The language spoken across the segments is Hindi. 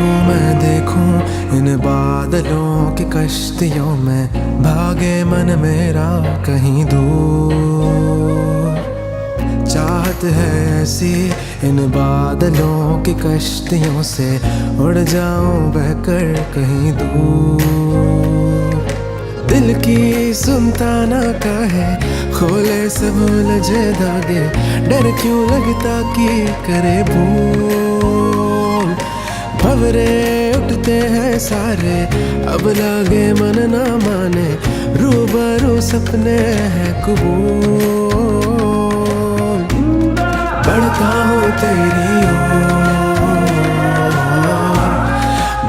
देखूं मैं देखूं इन बादलों की कश्तियों में, भागे मन मेरा कहीं दूर। चाहत है ऐसी इन बादलों की कश्तियों से, उड़ जाऊं बहकर कहीं दूर। दिल की सुनता ना काहे, खोले सब उलझे धागे, डर क्यों लगता कि करे भूल। भंवरे उठते हैं सारे, अब लागे मन ना माने, रूबरू सपने हैं कबूल। बढ़ता हूँ तेरी ओर,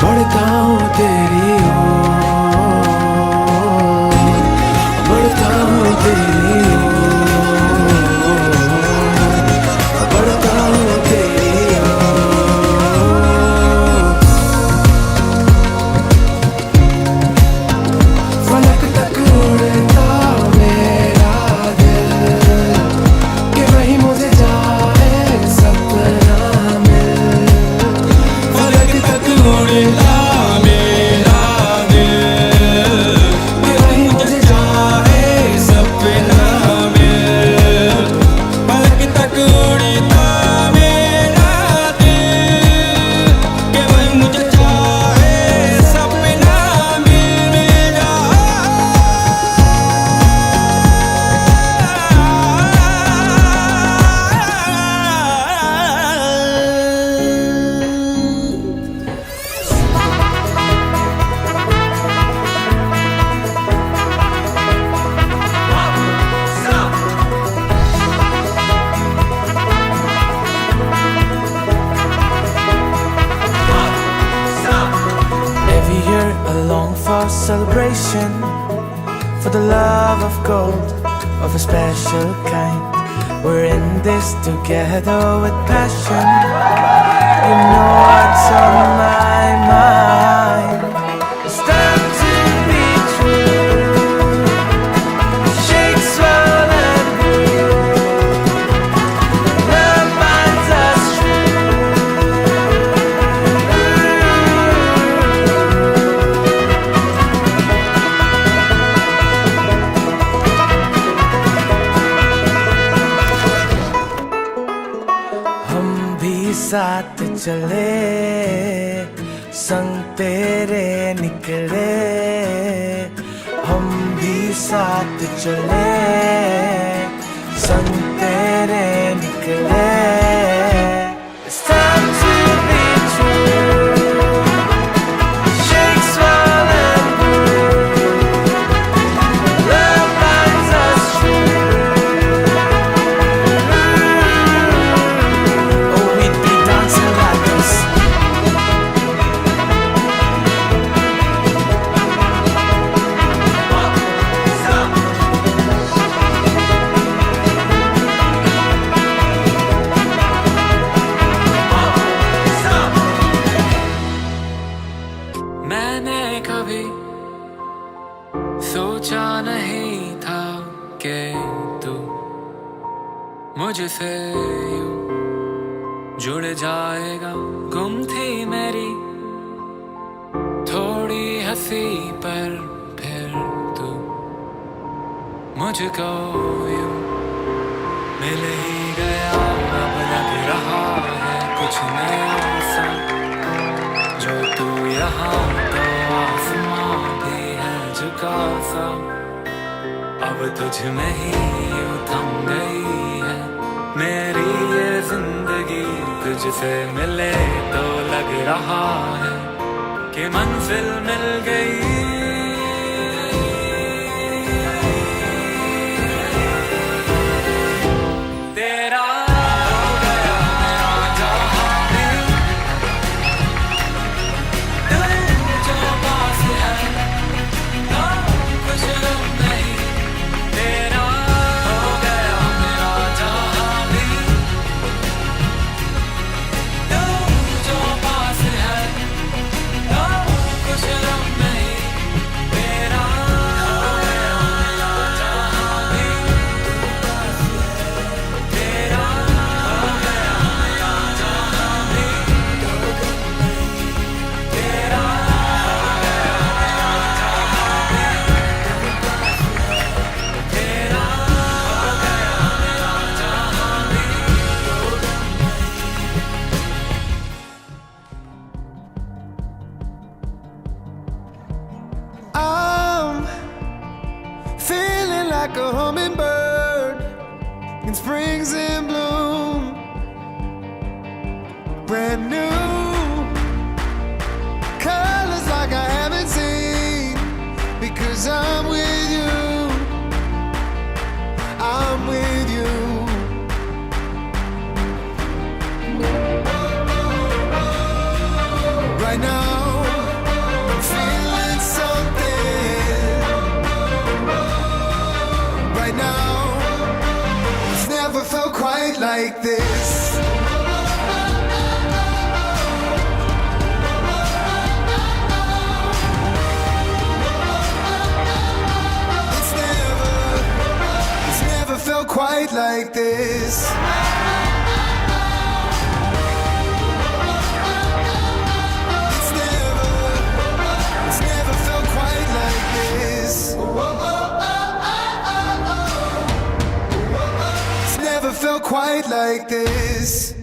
बढ़ता हूँ तेरी ओर, बढ़ता हूँ तेरी ओर, बढ़ता हूँ तेरी ओर। फलक तक उड़ता मेरा दिल, कि वही मुझे जाए सपना मिल। फलक तक उड़ता मेरा दिल, कि वही मुझे जाए सपना मिल। फलक तक उड़ता मेरा दिल, कि वही मुझे जाए सपना मिल मेरा। Every year I long for celebration, for the love of gold, of a special kind. We're in this together with passion. You know what's on my mind. It's time to be true. Shake, swell and brew. Love binds us हम भी साथ चले, संग तेरे निकले। हम भी साथ चले, संग तेरे निकले। It's time to be true. Shake, swell and brew. Love binds us true. Oh, we'd be dancing like this. मैंने कभी सोचा नहीं था कि तू मुझसे यूं जुड़ जाएगा। गुम थी मेरी थोड़ी हंसी पर, फिर तू मुझको यूं मिल ही गया। अब लग रहा है कुछ नया सा, जो तू यहाँ तो आसमां भी है झुका सा। अब तुझ में ही यूं थम गई है मेरी ये जिंदगी। तुझसे मिले तो लग रहा है कि मंजिल मिल गई। तेरा हो गया मेरा जहां दिल, तू जो पास है ना कुछ गम नहीं। तेरा हो गया मेरा जहां दिल, तू जो पास है ना कुछ गम नहीं। like a hummingbird in spring's in bloom. Brand new colors like I haven't seen, because I'm with you. I'm with you. Right now, I'm feeling something. Right now, it's never felt quite like this. It's never felt quite like this. Felt quite like this.